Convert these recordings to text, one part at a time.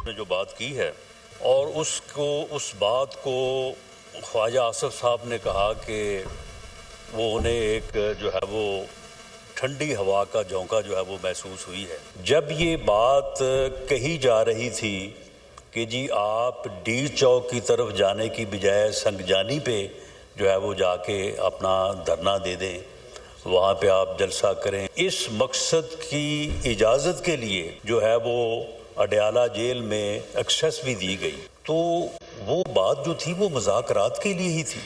ने जो बात की है और उस बात को ख्वाजा आसिफ साहब ने कहा कि वो उन्हें एक जो है वो ठंडी हवा का झोंका जो है वो महसूस हुई है। जब ये बात कही जा रही थी कि जी आप डी चौक की तरफ जाने की बजाय संगजानी पे जो है वो जाके अपना धरना दे दें, वहाँ पे आप जलसा करें, इस मकसद की इजाज़त के लिए जो है वो अडयाला जेल में एक्सेस भी दी गई। तो वो बात जो थी वो मुज़ाकरात के लिए ही थी।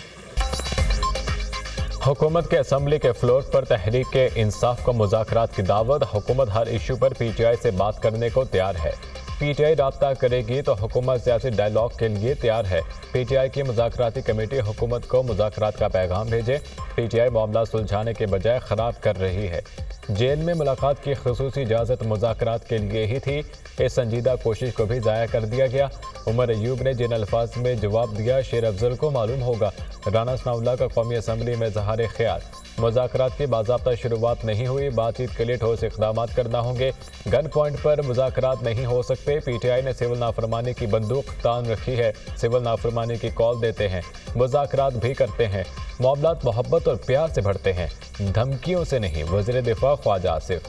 हुकूमत के असम्बली के फ्लोर पर तहरीक इंसाफ को मुज़ाकरात की दावत। हुकूमत हर इशू पर पीटीआई से बात करने को तैयार है। पीटीआई राब्ता करेगी तो हुकूमत सियासी डायलॉग के लिए तैयार है। पीटीआई की मुज़ाकराती कमेटी हुकूमत को मुज़ाकरात का पैगाम भेजे। पीटीआई मामला सुलझाने के बजाय ख़राब कर रही है। जेल में मुलाकात की खुसूसी इजाज़त मुज़ाकरात के लिए ही थी। इस संजीदा कोशिश को भी ज़ाया कर दिया गया। उमर अयूब ने जिन अल्फाज में जवाब दिया शेर अफजल को मालूम होगा। राना सनाउल्लाह का कौमी असम्बली में ज़हार ख्याल, मुज़ाकरात की बाज़ाब्ता शुरुआत नहीं हुई, बातचीत के लिए ठोस इक़दाम करना होंगे। गन पॉइंट पर मुज़ाकरात नहीं हो सकते। पीटीआई ने सिविल नाफरमानी की बंदूक तान रखी है। सिविल नाफरमानी की कॉल देते हैं, मुज़ाकरात भी करते हैं। मामलात मोहब्बत और प्यार से बढ़ते हैं, धमकियों से नहीं। वज़ीर दिफा ख्वाजा आसिफ।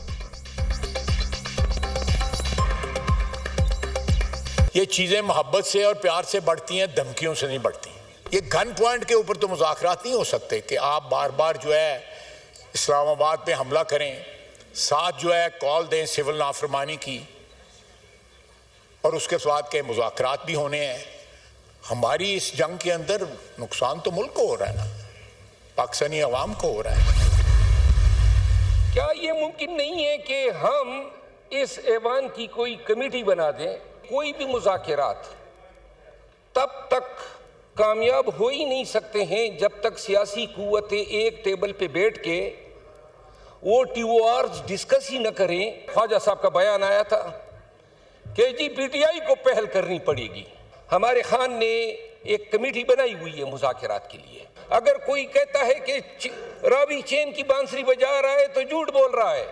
ये चीज़ें मोहब्बत से और प्यार से बढ़ती हैं, धमकियों से नहीं बढ़ती। ये गन पॉइंट के ऊपर तो मुज़ाकरात नहीं हो सकते कि आप बार बार जो है इस्लामाबाद पे हमला करें, साथ जो है कॉल दें सिविल नाफरमानी की, और उसके बाद के मुज़ाकरात भी होने हैं। हमारी इस जंग के अंदर नुकसान तो मुल्क को हो रहा है ना, पाकिस्तानी अवाम को हो रहा है। क्या ये मुमकिन नहीं है कि हम इस ऐवान की कोई कमेटी बना दें? कोई भी मुज़ाकरात तब तक कामयाब हो ही नहीं सकते हैं जब तक सियासी कुव्वतें एक टेबल पे बैठ के वो टीओआर्स डिस्कस ही न करें। ख्वाजा साहब का बयान आया था कि जी पीटीआई को पहल करनी पड़ेगी। हमारे खान ने एक कमेटी बनाई हुई है मुज़ाकरात के लिए। अगर कोई कहता है कि रावी चैन की बांसुरी बजा रहा है तो झूठ बोल रहा है।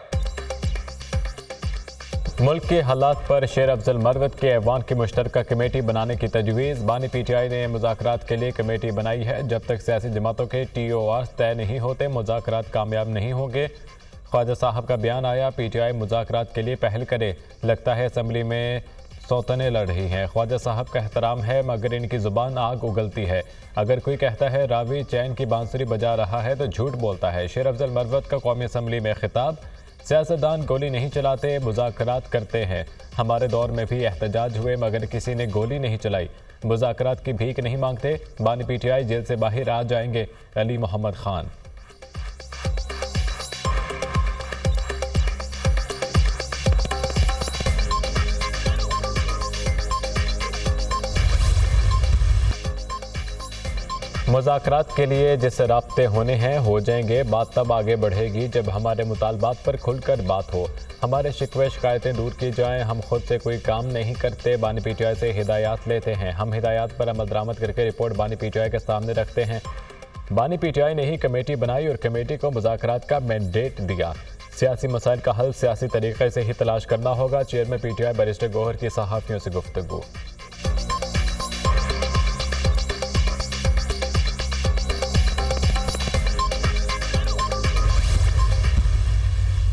मुल्क के हालात पर शेर अफजल मरवत के ऐवान की मुश्तरका कमेटी बनाने की तजवीज़। बानी पीटीआई ने मुज़ाकरात के लिए कमेटी बनाई है। जब तक सियासी जमातों के टीओआर्स तय नहीं होते मुज़ाकरात कामयाब नहीं होंगे। ख्वाजा साहब का बयान आया, पीटीआई मुज़ाकरात के लिए पहल करे। लगता है असम्बली में सौतने लड़ रही हैं। ख्वाजा साहब का एहतराम है मगर इनकी ज़ुबान आग उगलती है। अगर कोई कहता है रावी चैन की बांसुरी बजा रहा है तो झूठ बोलता है। शेर अफजल मरवत का कौमी असम्बली में खिताब, सियासतदान गोली नहीं चलाते, मुज़ाकरात करते हैं। हमारे दौर में भी एहतजाज हुए मगर किसी ने गोली नहीं चलाई। मुज़ाकरात की भीख नहीं मांगते। बानी पीटीआई जेल से बाहर आ जाएंगे। अली मोहम्मद खान। मुज़ाकरात के लिए जिससे राब्ते होने हैं हो जाएंगे। बात तब आगे बढ़ेगी जब हमारे मुतालबात पर खुलकर बात हो, हमारे शिकवे शिकायतें दूर की जाएं। हम खुद से कोई काम नहीं करते, बानी पीटीआई से हिदायत लेते हैं। हम हिदायत पर अमल दरामद करके रिपोर्ट बानी पीटीआई के सामने रखते हैं। बानी पीटीआई ने ही कमेटी बनाई और कमेटी को मुज़ाकरात का मैंडेट दिया। सियासी मसाइल का हल सियासी तरीके से ही तलाश करना होगा। चेयरमैन पीटीआई बैरिस्टर गौहर की सहाफ़ियों से गुफ्तगू।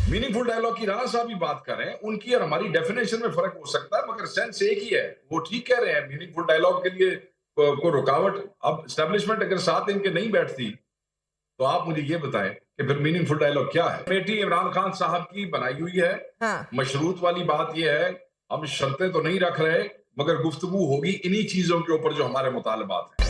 मीनिंगफुल डायलॉग की राना साहब भी बात कर रहे हैं, उनकी और हमारी डेफिनेशन में फर्क हो सकता है मगर सेंस एक ही है। वो ठीक कह रहे हैं, मीनिंगफुल डायलॉग के लिए कोई रुकावट अब एस्टेब्लिशमेंट अगर साथ इनके नहीं बैठती तो आप मुझे ये बताएं कि फिर मीनिंगफुल डायलॉग क्या है। कमेटी इमरान खान साहब की बनाई हुई है। हाँ। मशरूत वाली बात यह है, हम शर्तें तो नहीं रख रहे मगर गुफ्तगू होगी इन्हीं चीजों के ऊपर जो हमारे मुतालबात हैं।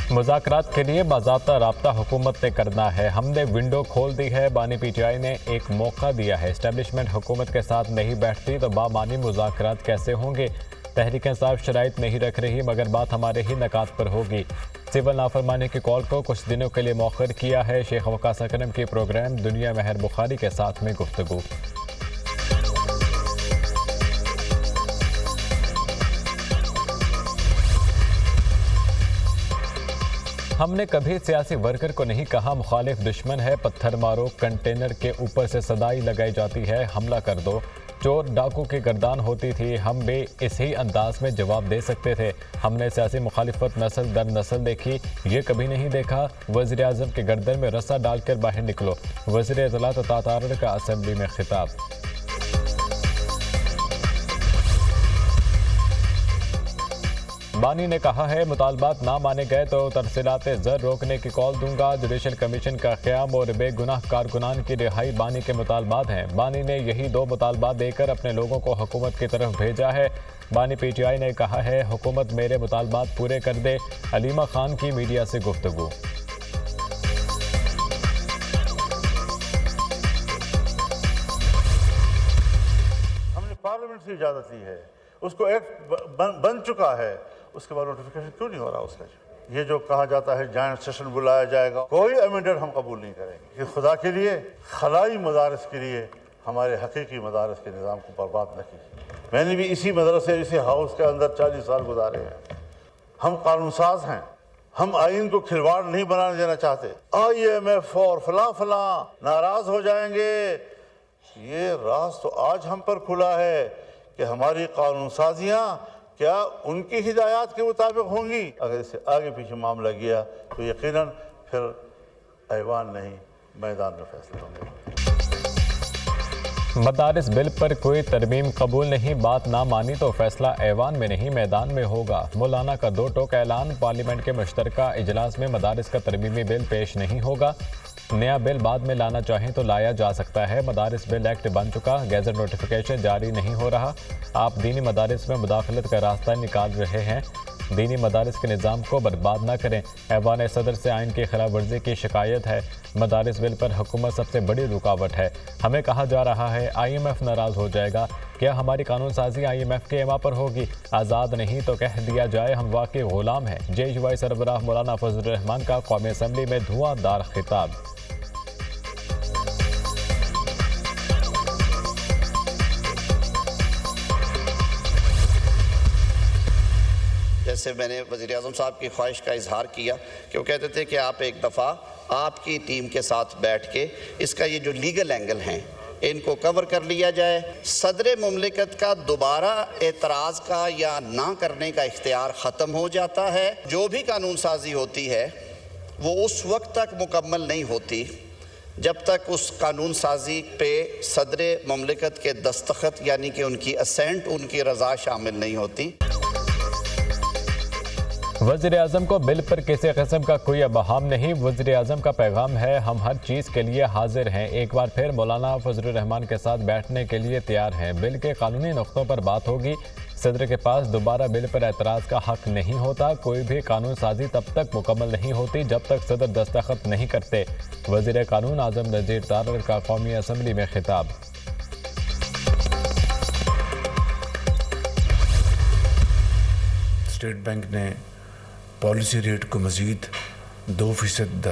मुज़ाकरात के लिए बाज़ाब्ता राब्ता हुकूमत ने करना है। हमने विंडो खोल दी है। बानी पीटीआई ने एक मौका दिया है। एस्टेब्लिशमेंट हुकूमत के साथ नहीं बैठती तो बामानी मुज़ाकरात कैसे होंगे। तहरीक इंसाफ शराइत नहीं रख रही मगर बात हमारे ही नकात पर होगी। सिविल नाफरमानी की कॉल को कुछ दिनों के लिए मौखर किया है। शेख वकास अकरम की प्रोग्राम दुनिया महर बुखारी के साथ में गुफ्तगू। हमने कभी सियासी वर्कर को नहीं कहा मुखालिफ दुश्मन है, पत्थर मारो। कंटेनर के ऊपर से सदाई लगाई जाती है, हमला कर दो। चोर डाकू की गर्दान होती थी, हम भी इसी अंदाज में जवाब दे सकते थे। हमने सियासी मुखालिफत नस्ल दर नस्ल देखी, ये कभी नहीं देखा। वज़ीर आज़म के गर्दन में रस्सा डालकर बाहर निकलो। वज़ीर इत्तलात तातार का असेंबली में खिताब। बानी ने कहा है, मुतालबात ना माने गए तो तरसीलात ज़र रोकने की कॉल दूंगा। जुडिशल कमीशन का क़याम और बेगुनाह कारकुनान की रिहाई बानी के मुतालबात हैं। बानी ने यही 2 मुतालबात देकर अपने लोगों को हुकूमत की तरफ भेजा है। बानी PTI ने कहा है, हुकूमत मेरे मुतालबात पूरे कर दे। अलीमा खान की मीडिया से गुफ्तगू। हमने पार्लियामेंट से इजाज़त ली है, उसको एक्ट बन चुका है, उसके बाद नोटिफिकेशन क्यों नहीं हो रहा उसका? ये जो कहा जाता है जॉइंट सेशन बुलाया जाएगा, कोई अमेंडमेंट हम कबूल नहीं करेंगे कि खुदा के लिए खलाई मदारस के लिए हमारे हकीकी मदारस के निज़ाम को बर्बाद न कीजिए। मैंने भी इसी मदरसे इसी हाउस के अंदर 40 साल गुजारे हैं। हम कानून साज हैं, हम आइन को खिलवाड़ नहीं बनाने देना चाहते। IMF और फलां फलां नाराज हो जाएंगे, ये राज तो आज हम पर खुला है कि हमारी कानून साजियाँ क्या उनकी हिदायत के मुताबिक होंगी। अगर इससे आगे पीछे मामला गया तो यकीनन फिर ऐवान नहीं मैदान में फैसले होंगे। मदारिस बिल पर कोई तरमीम कबूल नहीं, बात ना मानी तो फैसला ऐवान में नहीं मैदान में होगा। मौलाना का 2 टोक ऐलान, पार्लियामेंट के मुश्तरका इजलास में मदारिस का तरमीमी बिल पेश नहीं होगा। नया बिल बाद में लाना चाहें तो लाया जा सकता है। मदारिस बिल एक्ट बन चुका, गैजेट नोटिफिकेशन जारी नहीं हो रहा। आप दीनी मदारिस में मुदाखलत का रास्ता निकाल रहे हैं। दीनी मदारिस के निज़ाम को बर्बाद ना करें। ऐवान सदर से आइन की खिलाफ वर्जी की शिकायत है। मदारिस बिल पर हुकूमत सबसे बड़ी रुकावट है। हमें कहा जा रहा है IMF नाराज़ हो जाएगा। क्या हमारी कानून साजी IMF के एमा पर होगी? आज़ाद नहीं तो कह दिया जाए हम वाकई गुलाम हैं। JUI सरबराह मौलाना फजलुर रहमान का कौमी असम्बली में धुआंधार खिताब। जैसे मैंने वज़ीर आज़म साहब की ख्वाहिश का इजहार किया कि वो कहते थे कि आप एक दफ़ा आपकी टीम के साथ बैठ के इसका ये जो लीगल एंगल हैं इनको कवर कर लिया जाए। सदर मुमलिकत का दोबारा एतराज़ का या ना करने का इख्तियार ख़त्म हो जाता है। जो भी कानून साजी होती है वो उस वक्त तक मुकम्मल नहीं होती जब तक उस कानून साजी पे सदर मुमलिकत के दस्तखत यानी कि उनकी असेंट, उनकी रज़ा शामिल नहीं होती। वज़ीर आज़म को बिल पर किसी किस्म का कोई अबहम नहीं। वज़ीर आज़म का पैगाम है, हम हर चीज़ के लिए हाजिर हैं। एक बार फिर मौलाना फजलुर रहमान के साथ बैठने के लिए तैयार हैं। बिल के कानूनी नुक्तों पर बात होगी। सदर के पास दोबारा बिल पर एतराज़ का हक नहीं होता। कोई भी कानून साजी तब तक मुकम्मल नहीं होती जब तक सदर दस्तखत नहीं करते। वज़ीर कानून आज़म नज़ीर तारड़ का कौमी असम्बली में खिताब। स्टेट बैंक ने पॉलिसी रेट को मज़ीद 2%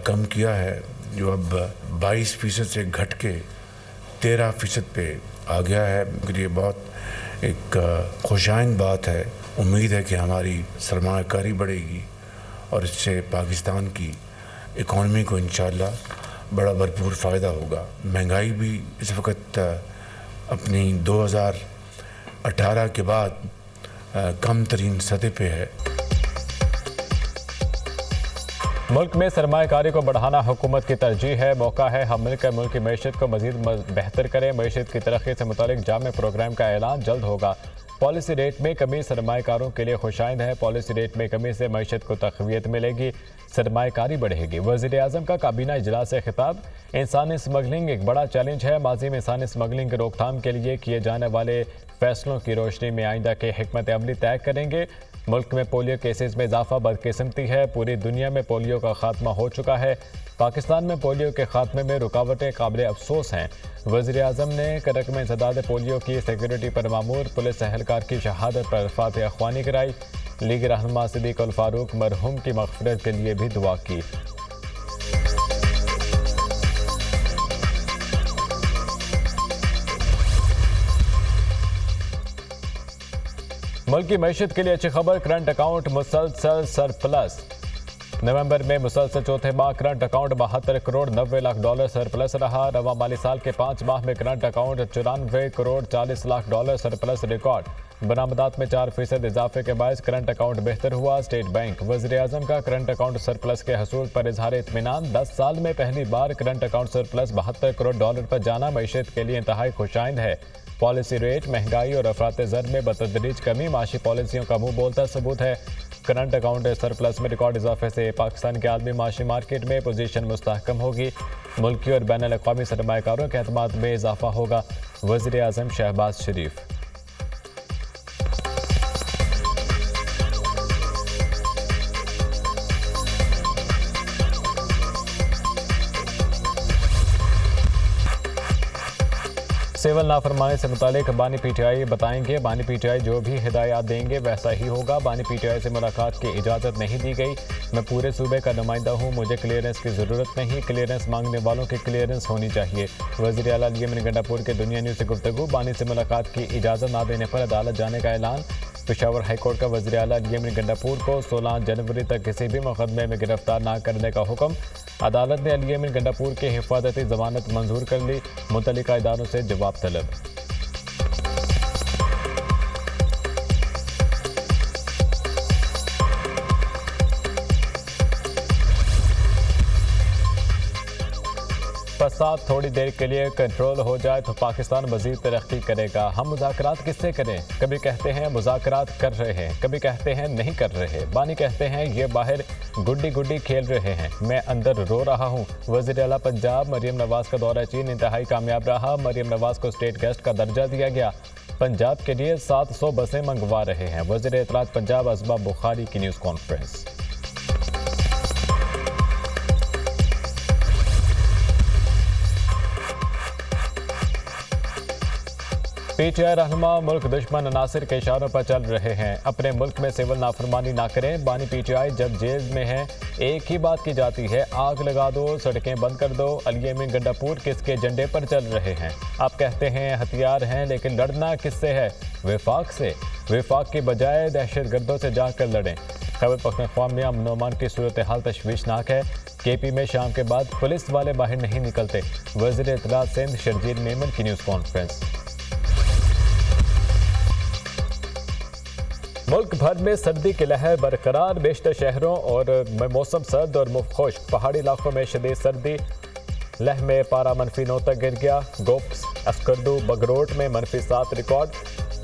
कम किया है, जो अब 22% से घट के 13% पे आ गया है। ये बहुत एक खुशाइन बात है। उम्मीद है कि हमारी सरमायाकारी बढ़ेगी और इससे पाकिस्तान की इकॉनमी को इंशाअल्लाह बड़ा भरपूर फ़ायदा होगा। महंगाई भी इस वक्त अपनी 2018 के बाद कम तरीन सतह पे है। मुल्क में सरमायाकारी को बढ़ाना हुकूमत की तरजीह है। मौका है हम मिलकर मुल्क की मैशत को मज़ीद बेहतर करें। मैशत की तरक्की से मुतालिक जामे प्रोग्राम का ऐलान जल्द होगा। पॉलिसी रेट में कमी सरमायाकारों के लिए खुशाइंद है। पॉलिसी रेट में कमी से मैशत को तक़वियत मिलेगी, सरमायाकारी बढ़ेगी। वज़ीर आज़म का काबीना इजलास से खिताब। इंसानी स्मगलिंग एक बड़ा चैलेंज है। माजी में इंसानी स्मगलिंग की रोकथाम के लिए किए जाने वाले फैसलों की रोशनी में आइंदा के हिकमत अमली तय करेंगे। मुल्क में पोलियो केसेस में इजाफा बदकिस्मती है। पूरी दुनिया में पोलियो का खात्मा हो चुका है। पाकिस्तान में पोलियो के खात्मे में रुकावटें काबिल अफसोस हैं। वज़ीर आज़म ने करक में इंसदाद पोलियो की सिक्योरिटी पर मामूर पुलिस एहलकार की शहादत पर फातिहा ख्वानी कराई। लीग रहनुमा सिद्दीक उल फारूक मरहूम की मग़फ़िरत के लिए भी दुआ की। मुल्क की मैशत के लिए अच्छी खबर, करंट अकाउंट मुसलसल सरप्लस। नवंबर में मुसलसल चौथे माह current account 72 crore 90 lakh dollar surplus रहा। रवा माली साल के 5 माह में current account 94 crore 40 lakh dollar surplus record. बरामदात में 4% इजाफे के बायस करंट अकाउंट बेहतर हुआ। स्टेट बैंक वज़ीर-ए-आज़म का करंट अकाउंट सरप्लस के हसूल पर इजहार इत्मीनान। 10 साल में पहली बार current account surplus 72 crore dollar पर जाना मईशत के लिए इंतहाई खुशाइंद है। पॉलिसी रेट, महंगाई और अफरात ज़र में बतदरीज कमी माशी पॉलिसियों का मुंह बोलता सबूत है। करंट अकाउंट सरप्लस में रिकॉर्ड इजाफे से पाकिस्तान के आलमी माशी मार्केट में पोजीशन मुस्तहकम होगी। मुल्की और बैन अल-अक़वामी सरमायाकारों के एतमाद में इजाफा होगा। वज़ीर-ए-आज़म शहबाज शरीफ। सिविल नाफरमानी से मुतालिक बानी पीटीआई बताएंगे। बानी पीटीआई जो भी हिदायत देंगे वैसा ही होगा। बानी पीटीआई से मुलाकात की इजाज़त नहीं दी गई। मैं पूरे सूबे का नुमाइंदा हूँ, मुझे क्लियरेंस की ज़रूरत नहीं। क्लियरेंस मांगने वालों की क्लियरेंस होनी चाहिए। वज़ीर आला यमन गंडापुर के दुनिया न्यूज़ से गुफ्तगू। बानी से मुलाकात की इजाज़त ना देने पर अदालत जाने का ऐलान। पेशावर हाईकोर्ट का वज़ीर आला यमन गंडापुर को 16 जनवरी तक किसी भी मुकदमे में गिरफ्तार न करने का हुक्म। अदालत ने अली यमन गंडापुर की हिफाजती जमानत मंजूर कर ली। मुतल्लिका इदारों से जवाब तलब। फसाद थोड़ी देर के लिए कंट्रोल हो जाए तो पाकिस्तान मज़ीद तरक्की करेगा। हम मुज़ाकरात किससे करें? कभी कहते हैं मुज़ाकरात कर रहे हैं, कभी कहते हैं नहीं कर रहे। बानी कहते हैं ये बाहर गुड्डी गुड्डी खेल रहे हैं, मैं अंदर रो रहा हूँ। वज़ीर आला पंजाब मरीम नवाज का दौरा चीन इंतहाई कामयाब रहा। मरीम नवाज को स्टेट गेस्ट का दर्जा दिया गया। पंजाब के लिए 700 बसें मंगवा रहे हैं। वज़ीर इत्तलात पंजाब असबा बुखारी की न्यूज़ कॉन्फ्रेंस। पीटीआई रहनुमा मुल्क दुश्मन अनासिर के इशारों पर चल रहे हैं। अपने मुल्क में सिविल नाफरमानी ना करें। बानी पीटीआई जब जेल में है एक ही बात की जाती है, आग लगा दो, सड़कें बंद कर दो। अली यमन गंडापुर किसके झंडे पर चल रहे हैं? आप कहते हैं हथियार हैं, लेकिन लड़ना किससे है? विफाक से। विफाक की बजाय दहशतगर्दों से जाकर लड़ें। खैबर पख्तूनख्वा में अमन व अमान की सूरत हाल तशवीशनाक है। केपी में शाम के बाद पुलिस वाले बाहर नहीं निकलते। वज़ीर इत्तलात सिंध शर्जील मेमन की न्यूज़ कॉन्फ्रेंस। मुल्क भर में सर्दी की लहर बरकरार। बेशतर शहरों और में मौसम सर्द और खुश्क। पहाड़ी इलाकों में शदीद सर्दी। लह में पारा -9 तक गिर गया। गोप्स, अस्करदू, बगरोट में -7 रिकॉर्ड।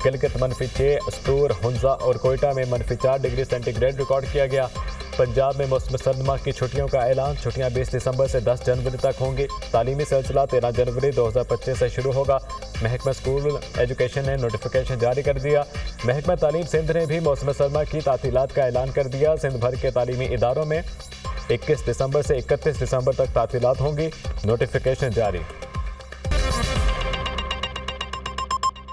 गिलगित -6, स्टूर, हुंजा और कोयटा में -4 डिग्री सेंटीग्रेड रिकॉर्ड किया गया। पंजाब में मौसम सरमा की छुट्टियों का ऐलान। छुट्टियां 20 दिसंबर से 10 जनवरी तक होंगी। तालीमी सिलसिला 13 जनवरी 2025 से शुरू होगा। महकमा स्कूल एजुकेशन ने नोटिफिकेशन जारी कर दिया। महकमा तालीम सिंध ने भी मौसम सरमा की तातीलात का ऐलान कर दिया। सिंध भर के तालीमी इदारों में 21 दिसंबर से 31 दिसंबर तक तातीलात होंगी। नोटिफिकेशन जारी।